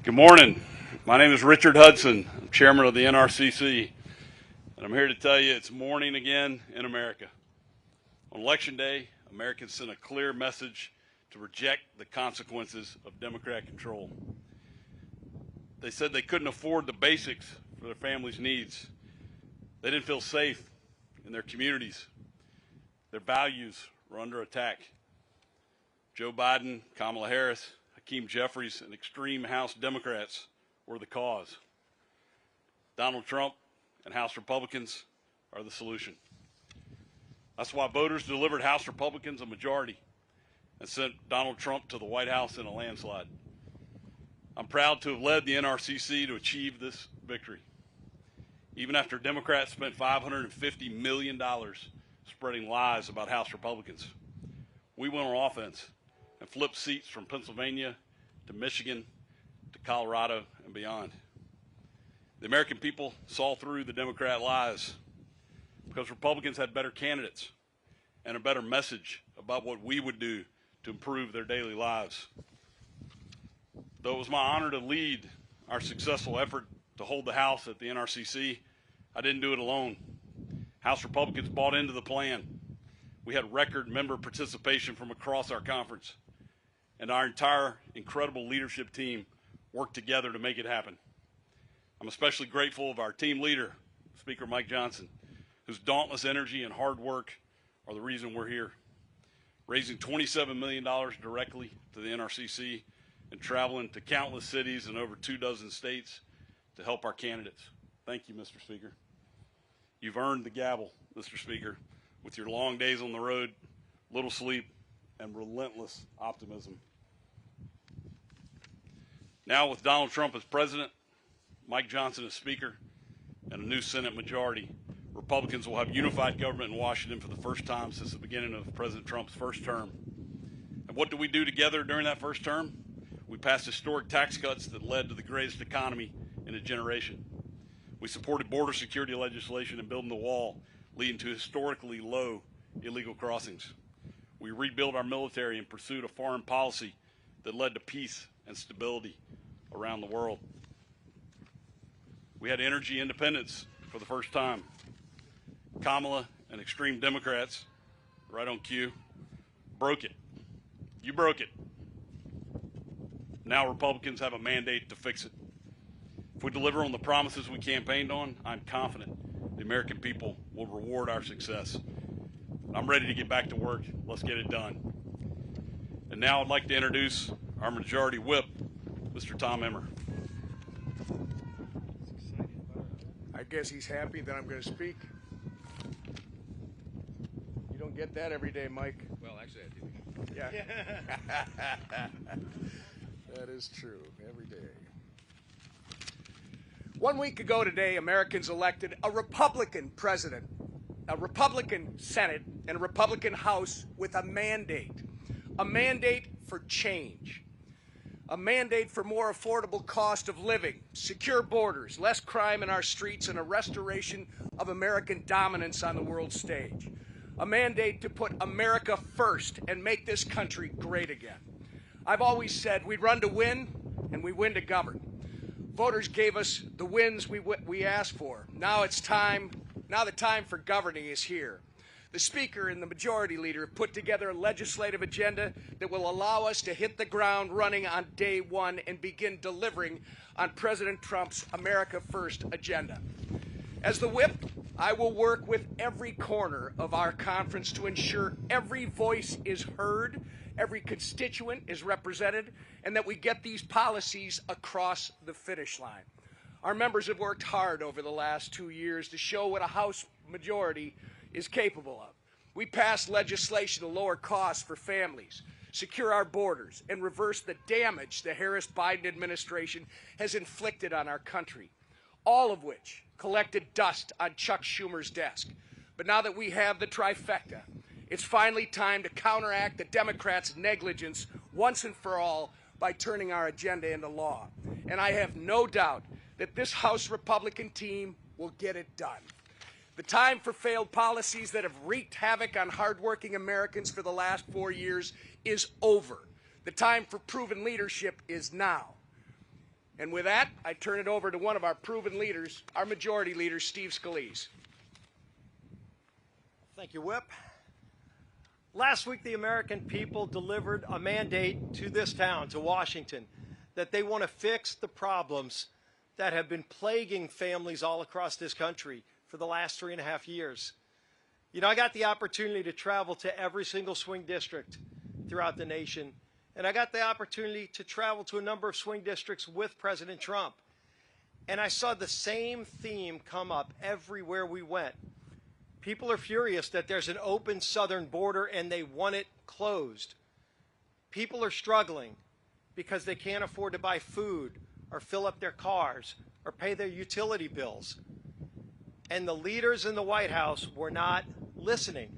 Good morning. My name is Richard Hudson. I'm chairman of the NRCC, and I'm here to tell you it's morning again in America. On Election Day, Americans sent a clear message to reject the consequences of Democrat control. They said they couldn't afford the basics for their families' needs. They didn't feel safe in their communities. Their values were under attack. Joe Biden, Kamala Harris, Hakeem Jeffries, and extreme House Democrats were the cause. Donald Trump and House Republicans are the solution. That's why voters delivered House Republicans a majority and sent Donald Trump to the White House in a landslide. I'm proud to have led the NRCC to achieve this victory. Even after Democrats spent $550 million spreading lies about House Republicans, we went on offense and flipped seats from Pennsylvania to Michigan to Colorado and beyond. The American people saw through the Democrat lies because Republicans had better candidates and a better message about what we would do to improve their daily lives. Though it was my honor to lead our successful effort to hold the House at the NRCC, I didn't do it alone. House Republicans bought into the plan. We had record member participation from across our conference, and our entire incredible leadership team worked together to make it happen. I'm especially grateful of our team leader, Speaker Mike Johnson, whose dauntless energy and hard work are the reason we're here, raising $27 million directly to the NRCC and traveling to countless cities in over 24 states to help our candidates. Thank you, Mr. Speaker. You've earned the gavel, Mr. Speaker, with your long days on the road, little sleep, and relentless optimism. Now, with Donald Trump as president, Mike Johnson as speaker, and a new Senate majority, Republicans will have unified government in Washington for the first time since the beginning of President Trump's first term. And what did we do together during that first term? We passed historic tax cuts that led to the greatest economy in a generation. We supported border security legislation and building the wall, leading to historically low illegal crossings. We rebuilt our military in pursuit of foreign policy that led to peace and stability around the world. We had energy independence for the first time. Kamala and extreme Democrats, right on cue, broke it. You broke it. Now Republicans have a mandate to fix it. If we deliver on the promises we campaigned on, I'm confident the American people will reward our success. I'm ready to get back to work. Let's get it done. And now I'd like to introduce our Majority Whip, Mr. Tom Emmer. I guess he's happy that I'm going to speak. You don't get that every day, Mike. Well, actually, I do. Yeah. That is true, every day. 1 week ago today, Americans elected a Republican president, a Republican Senate, and a Republican House with a mandate for change. A mandate for more affordable cost of living, secure borders, less crime in our streets, and a restoration of American dominance on the world stage. A mandate to put America first and make this country great again. I've always said we'd run to win, and we win to govern. Voters gave us the wins we asked for. Now it's time. Now the time for governing is here. The Speaker and the Majority Leader have put together a legislative agenda that will allow us to hit the ground running on day one and begin delivering on President Trump's America First agenda. As the whip, I will work with every corner of our conference to ensure every voice is heard, every constituent is represented, and that we get these policies across the finish line. Our members have worked hard over the last 2 years to show what a House majority is capable of. We passed legislation to lower costs for families, secure our borders, and reverse the damage the Harris-Biden administration has inflicted on our country, all of which collected dust on Chuck Schumer's desk. But now that we have the trifecta, it's finally time to counteract the Democrats' negligence once and for all by turning our agenda into law. And I have no doubt that this House Republican team will get it done. The time for failed policies that have wreaked havoc on hardworking Americans for the last 4 years is over. The time for proven leadership is now. And with that, I turn it over to one of our proven leaders, our majority leader, Steve Scalise. Thank you, Whip. Last week, the American people delivered a mandate to this town, to Washington, that they want to fix the problems that have been plaguing families all across this country for the last 3.5 years. You know, I got the opportunity to travel to every single swing district throughout the nation, and I got the opportunity to travel to a number of swing districts with President Trump. And I saw the same theme come up everywhere we went. People are furious that there's an open southern border and they want it closed. People are struggling because they can't afford to buy food or fill up their cars or pay their utility bills. And the leaders in the White House were not listening.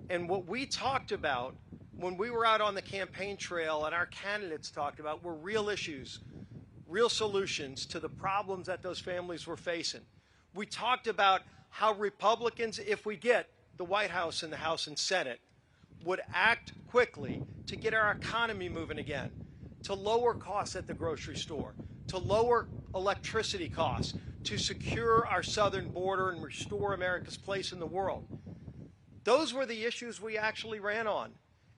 And what we talked about when we were out on the campaign trail and our candidates talked about were real issues, real solutions to the problems that those families were facing. We talked about how Republicans, if we get the White House and the House and Senate, would act quickly to get our economy moving again, to lower costs at the grocery store, to lower electricity costs, to secure our southern border and restore America's place in the world. Those were the issues we actually ran on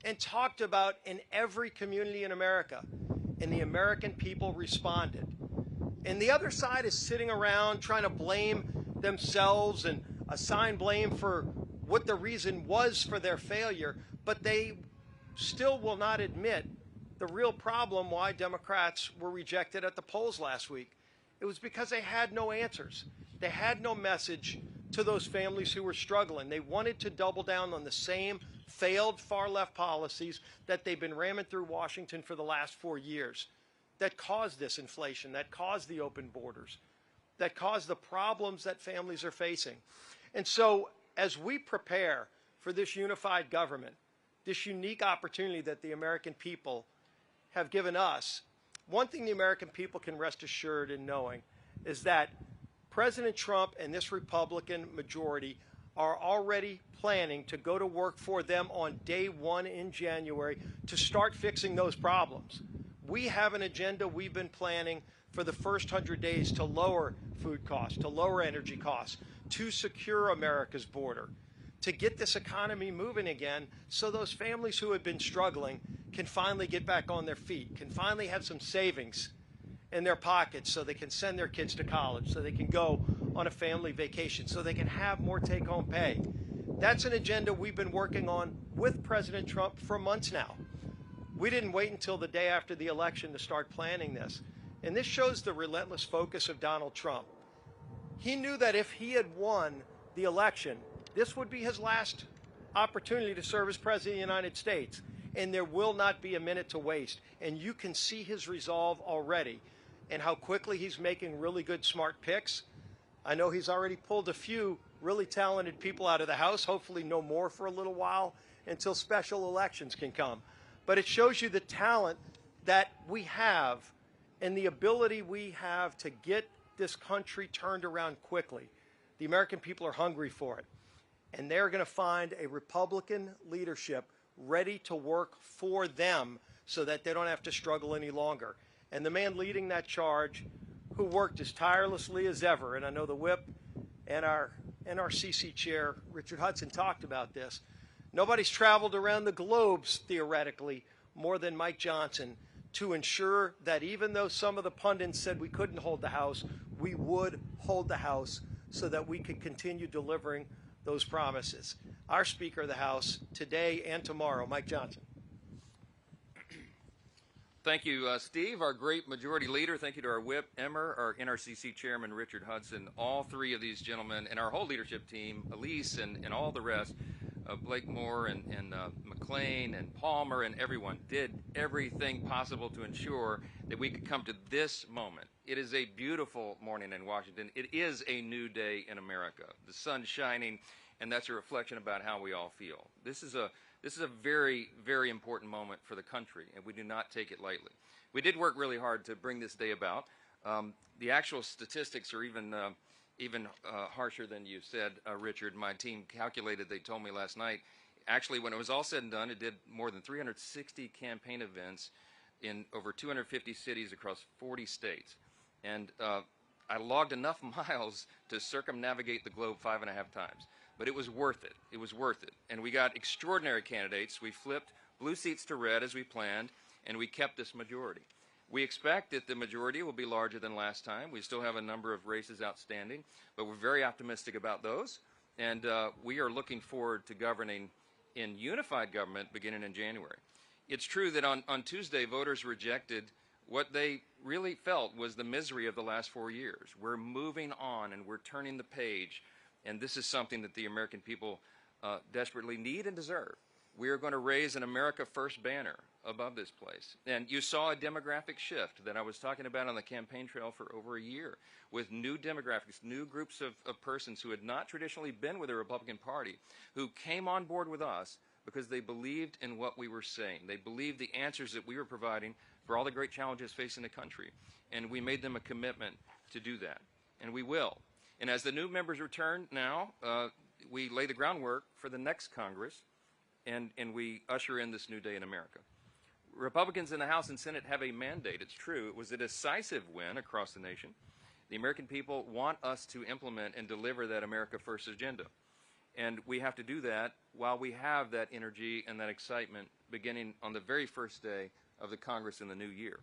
and talked about in every community in America, and the American people responded. And the other side is sitting around trying to blame themselves and assign blame for what the reason was for their failure, but they still will not admit the real problem why Democrats were rejected at the polls last week. It was because they had no answers. They had no message to those families who were struggling. They wanted to double down on the same failed far-left policies that they've been ramming through Washington for the last 4 years that caused this inflation, that caused the open borders, that caused the problems that families are facing. And so as we prepare for this unified government, this unique opportunity that the American people have given us, one thing the American people can rest assured in knowing is that President Trump and this Republican majority are already planning to go to work for them on day one in January to start fixing those problems. We have an agenda we've been planning for the first 100 days to lower food costs, to lower energy costs, to secure America's border, to get this economy moving again so those families who have been struggling can finally get back on their feet, can finally have some savings in their pockets so they can send their kids to college, so they can go on a family vacation, so they can have more take-home pay. That's an agenda we've been working on with President Trump for months now. We didn't wait until the day after the election to start planning this. And this shows the relentless focus of Donald Trump. He knew that if he had won the election, this would be his last opportunity to serve as President of the United States. And there will not be a minute to waste. And you can see his resolve already and how quickly he's making really good, smart picks. I know he's already pulled a few really talented people out of the House, hopefully no more for a little while until special elections can come. But it shows you the talent that we have and the ability we have to get this country turned around quickly. The American people are hungry for it. And they're going to find a Republican leadership ready to work for them so that they don't have to struggle any longer. And the man leading that charge, who worked as tirelessly as ever, and I know the whip and our NRCC chair, Richard Hudson, talked about this. Nobody's traveled around the globe, theoretically, more than Mike Johnson to ensure that even though some of the pundits said we couldn't hold the House, we would hold the House so that we could continue delivering those promises. Our Speaker of the House today and tomorrow, Mike Johnson. Thank you, Steve, our great majority leader. Thank you to our whip, Emmer, our NRCC chairman, Richard Hudson, all three of these gentlemen, and our whole leadership team, Elise and all the rest, Blake Moore and McLean and Palmer and everyone did everything possible to ensure that we could come to this moment. It is a beautiful morning in Washington. It is a new day in America. The sun's shining, and that's a reflection about how we all feel. This is a very, very important moment for the country, and we do not take it lightly. We did work really hard to bring this day about. The actual statistics are even harsher than you said, Richard. My team calculated, they told me last night, actually when it was all said and done, it did more than 360 campaign events in over 250 cities across 40 states. And I logged enough miles to circumnavigate the globe 5.5 times. But it was worth it. It was worth it. And we got extraordinary candidates. We flipped blue seats to red as we planned, and we kept this majority. We expect that the majority will be larger than last time. We still have a number of races outstanding, but we're very optimistic about those. And we are looking forward to governing in unified government beginning in January. It's true that on Tuesday, voters rejected what they really felt was the misery of the last 4 years. We're moving on and we're turning the page, and this is something that the American people desperately need and deserve. We are going to raise an America First banner above this place. And you saw a demographic shift that I was talking about on the campaign trail for over a year, with new demographics, new groups of persons who had not traditionally been with the Republican Party, who came on board with us because they believed in what we were saying. They believed the answers that we were providing for all the great challenges facing the country. And we made them a commitment to do that. And we will. And as the new members return now, we lay the groundwork for the next Congress, and we usher in this new day in America. Republicans in the House and Senate have a mandate. It's true. It was a decisive win across the nation. The American people want us to implement and deliver that America First agenda. And we have to do that while we have that energy and that excitement beginning on the very first day of the Congress in the new year.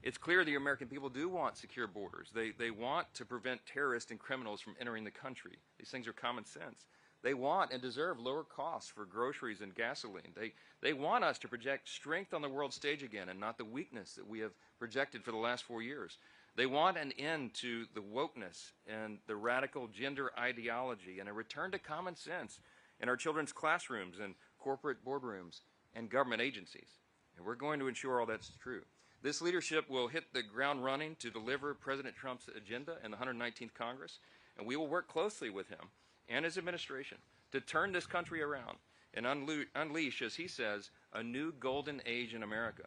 It's clear the American people do want secure borders. They want to prevent terrorists and criminals from entering the country. These things are common sense. They want and deserve lower costs for groceries and gasoline. They want us to project strength on the world stage again and not the weakness that we have projected for the last 4 years. They want an end to the wokeness and the radical gender ideology and a return to common sense in our children's classrooms and corporate boardrooms and government agencies. And we're going to ensure all that's true. This leadership will hit the ground running to deliver President Trump's agenda in the 119th Congress, and we will work closely with him and his administration to turn this country around and unleash, as he says, a new golden age in America.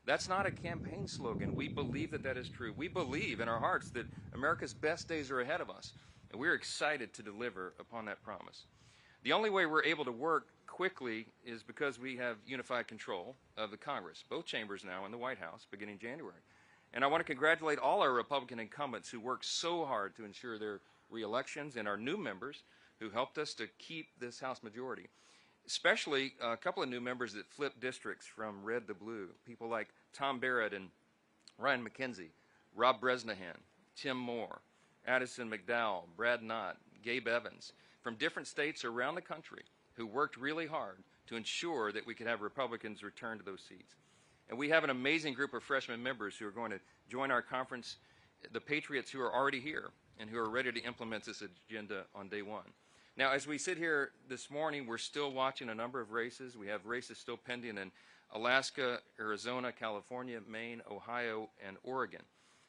That's not a campaign slogan. We believe that that is true. We believe in our hearts that America's best days are ahead of us, and we're excited to deliver upon that promise. The only way we're able to work quickly is because we have unified control of the Congress, both chambers now in the White House, beginning January. And I want to congratulate all our Republican incumbents who worked so hard to ensure their re-elections and our new members who helped us to keep this House majority, especially a couple of new members that flipped districts from red to blue, people like Tom Barrett and Ryan McKenzie, Rob Bresnahan, Tim Moore, Addison McDowell, Brad Knott, Gabe Evans, from different states around the country who worked really hard to ensure that we could have Republicans return to those seats. And we have an amazing group of freshman members who are going to join our conference, the patriots who are already here and who are ready to implement this agenda on day one. Now, as we sit here this morning, we're still watching a number of races. We have races still pending in Alaska, Arizona, California, Maine, Ohio, and Oregon.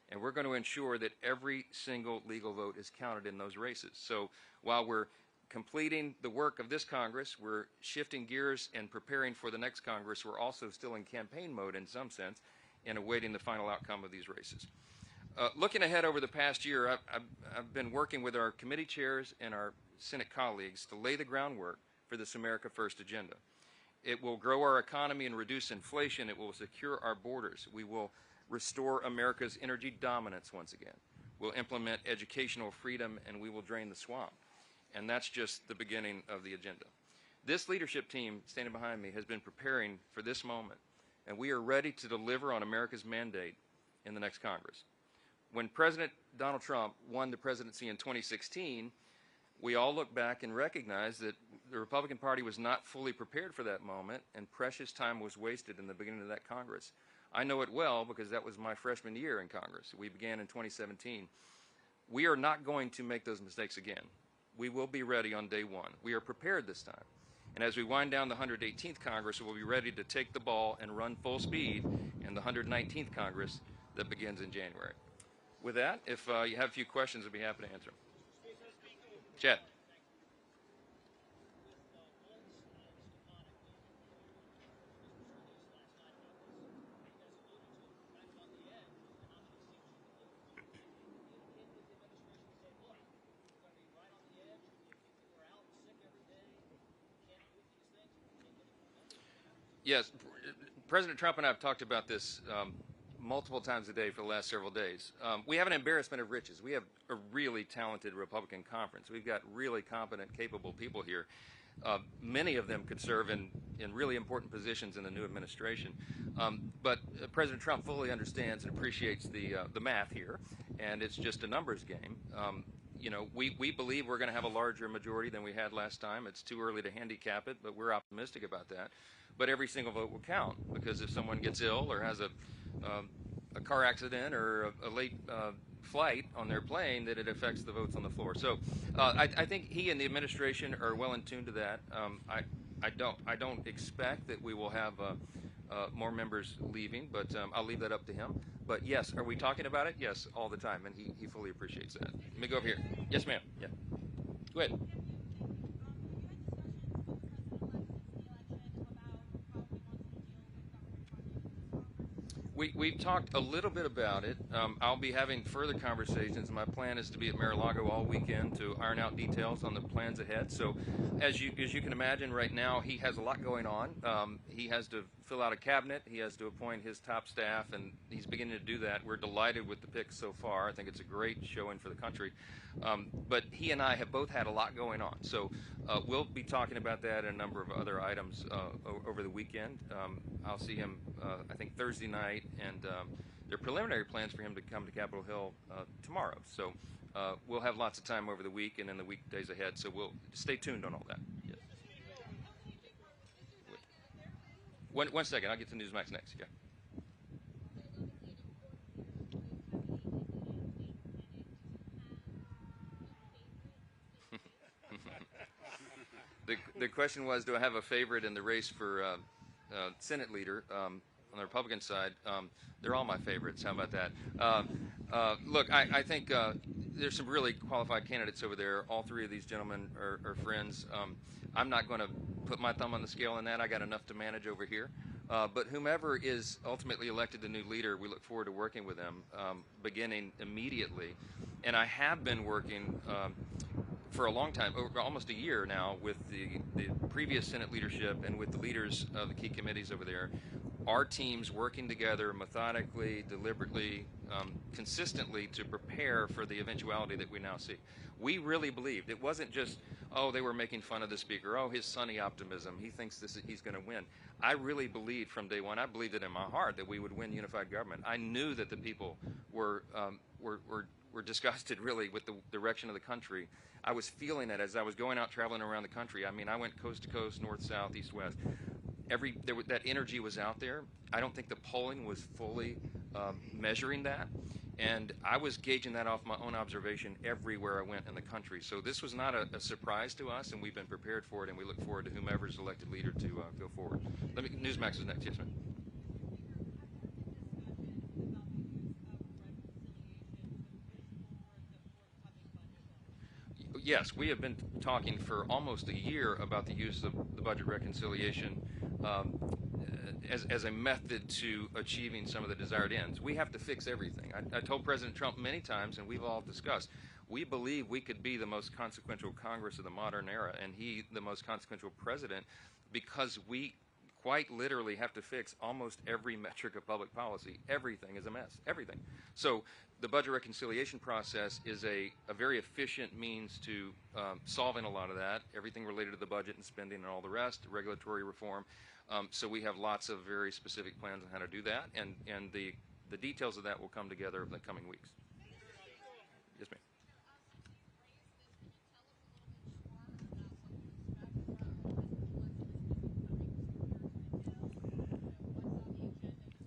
And we're going to ensure that every single legal vote is counted in those races. So while we're completing the work of this Congress, we're shifting gears and preparing for the next Congress. We're also still in campaign mode in some sense and awaiting the final outcome of these races. Looking ahead over the past year, I've been working with our committee chairs and our Senate colleagues to lay the groundwork for this America First agenda. It will grow our economy and reduce inflation. It will secure our borders. We will restore America's energy dominance once again. We'll implement educational freedom, and we will drain the swamp. And that's just the beginning of the agenda. This leadership team standing behind me has been preparing for this moment, and we are ready to deliver on America's mandate in the next Congress. When President Donald Trump won the presidency in 2016, we all look back and recognize that the Republican Party was not fully prepared for that moment, and precious time was wasted in the beginning of that Congress. I know it well because that was my freshman year in Congress. We began in 2017. We are not going to make those mistakes again. We will be ready on day one. We are prepared this time. And as we wind down the 118th Congress, we'll be ready to take the ball and run full speed in the 119th Congress that begins in January. With that, if you have a few questions, I'd be happy to answer them. Chad. Yes, President Trump and I have talked about this multiple times a day for the last several days. We have an embarrassment of riches. We have a really talented Republican conference. We've got really competent, capable people here. Many of them could serve in really important positions in the new administration. But President Trump fully understands and appreciates the math here, and it's just a numbers game. You know, we believe we're going to have a larger majority than we had last time. It's too early to handicap it, but we're optimistic about that. But every single vote will count, because if someone gets ill or has a car accident or a late flight on their plane, that it affects the votes on the floor. So I think he and the administration are well in tune to that. I don't expect that we will have more members leaving, but I'll leave that up to him. But yes, are we talking about it? Yes, all the time, and he fully appreciates that. Let me go over here. Yes, ma'am. Yeah. Go ahead. We've talked a little bit about it. I'll be having further conversations. My plan is to be at Mar-a-Lago all weekend to iron out details on the plans ahead. So as you can imagine, right now he has a lot going on. He has to fill out a cabinet. He has to appoint his top staff, and he's beginning to do that. We're delighted with the picks so far. I think it's a great showing for the country. But he and I have both had a lot going on. So we'll be talking about that and a number of other items over the weekend. I'll see him, I think, Thursday night, and there are preliminary plans for him to come to Capitol Hill tomorrow. So we'll have lots of time over the week and in the weekdays ahead. So we'll stay tuned on all that. Yes. One second. I'll get to Newsmax next. Yeah. The question was, do I have a favorite in the race for Senate leader on the Republican side? They're all my favorites. How about that? Look, I think there's some really qualified candidates over there. All three of these gentlemen are friends. I'm not going to put my thumb on the scale on that. I got enough to manage over here. But whomever is ultimately elected the new leader, we look forward to working with them beginning immediately. And I have been working for a long time, over almost a year now, with the previous Senate leadership and with the leaders of the key committees over there. Our teams working together methodically, deliberately, consistently to prepare for the eventuality that we now see. We really believed. It wasn't just, oh, they were making fun of the speaker, oh, his sunny optimism, he thinks he's going to win. I really believed from day one, I believed it in my heart, that we would win unified government. I knew that the people were disgusted, really, with the direction of the country. I was feeling it as I was going out traveling around the country. I mean, I went coast to coast, north, south, east, west. That energy was out there. I don't think the polling was fully measuring that. And I was gauging that off my own observation everywhere I went in the country. So this was not a surprise to us, and we've been prepared for it, and we look forward to whomever's elected leader to go forward. Newsmax is next. Yes, ma'am. Yes, we have been talking for almost a year about the use of the budget reconciliation as a method to achieving some of the desired ends. We have to fix everything. I told President Trump many times, and we've all discussed, we believe we could be the most consequential Congress of the modern era, and he the most consequential president, because we quite literally have to fix almost every metric of public policy. Everything is a mess. Everything. So the budget reconciliation process is a very efficient means to solving a lot of that, everything related to the budget and spending and all the rest, regulatory reform. So we have lots of very specific plans on how to do that, and the details of that will come together over the coming weeks. Yes, ma'am.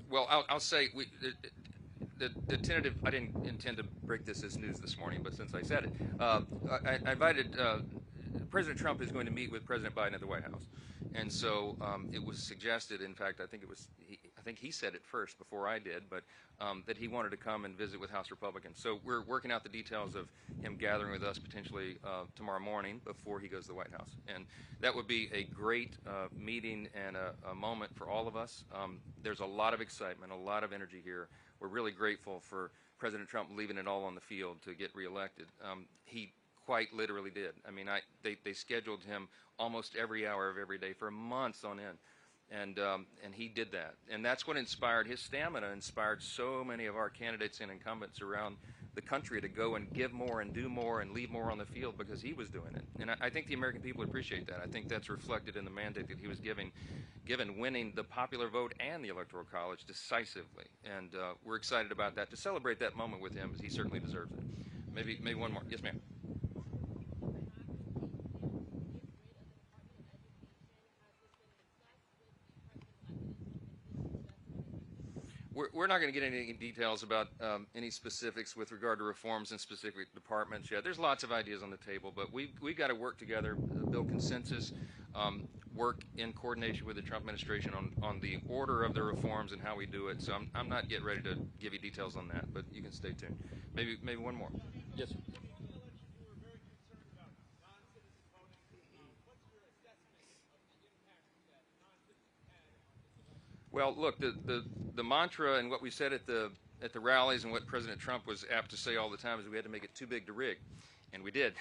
Well, I'll say the tentative. I didn't intend to break this as news this morning, but since I said it, I invited President Trump is going to meet with President Biden at the White House, and so it was suggested. In fact, I think he said it first before I did, but that he wanted to come and visit with House Republicans. So we're working out the details of him gathering with us potentially tomorrow morning before he goes to the White House, and that would be a great meeting and a moment for all of us. There's a lot of excitement, a lot of energy here. We're really grateful for President Trump leaving it all on the field to get reelected. He quite literally did. I mean, they scheduled him almost every hour of every day for months on end. And he did that, and that's what inspired his stamina. Inspired so many of our candidates and incumbents around the country to go and give more and do more and leave more on the field because he was doing it. And I think the American people appreciate that. I think that's reflected in the mandate that he was given, winning the popular vote and the Electoral College decisively. And we're excited about that, to celebrate that moment with him, as he certainly deserves it. Maybe one more. Yes, ma'am. We're not going to get into any details about any specifics with regard to reforms in specific departments yet. There's lots of ideas on the table, but we've got to work together, build consensus, work in coordination with the Trump administration on the order of the reforms and how we do it. So I'm not yet ready to give you details on that, but you can stay tuned. Maybe one more. Yes, sir. Well, look, the mantra and what we said at the rallies and what President Trump was apt to say all the time is we had to make it too big to rig, and we did.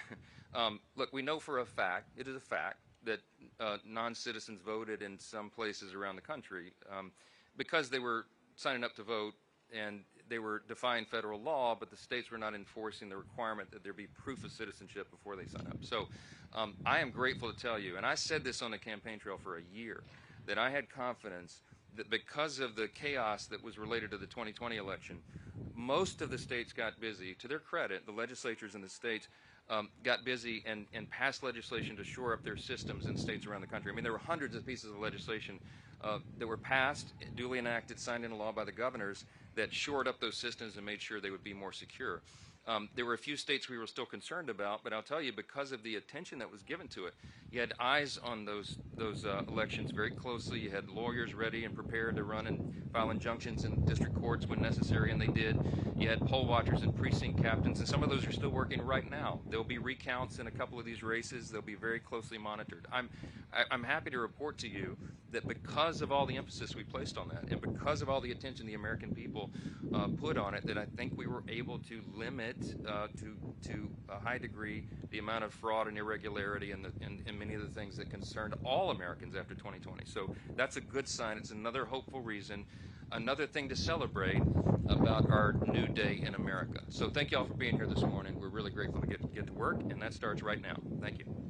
Look, we know for a fact, it is a fact, that non-citizens voted in some places around the country because they were signing up to vote and they were defying federal law, but the states were not enforcing the requirement that there be proof of citizenship before they sign up. So I am grateful to tell you, and I said this on the campaign trail for a year, that I had confidence that because of the chaos that was related to the 2020 election, most of the states got busy. To their credit, the legislatures in the states got busy and passed legislation to shore up their systems in states around the country. I mean, there were hundreds of pieces of legislation that were passed, duly enacted, signed into law by the governors that shored up those systems and made sure they would be more secure. There were a few states we were still concerned about, but I'll tell you, because of the attention that was given to it, you had eyes on those elections very closely. You had lawyers ready and prepared to run and file injunctions in district courts when necessary, and they did. You had poll watchers and precinct captains, and some of those are still working right now. There'll be recounts in a couple of these races. They'll be very closely monitored. I'm happy to report to you that because of all the emphasis we placed on that, and because of all the attention the American people put on it, that I think we were able to limit to a high degree the amount of fraud and irregularity and many of the things that concerned all Americans after 2020. So that's a good sign. It's another hopeful reason, another thing to celebrate about our new day in America. So thank you all for being here this morning. We're really grateful to get to work, and that starts right now. Thank you.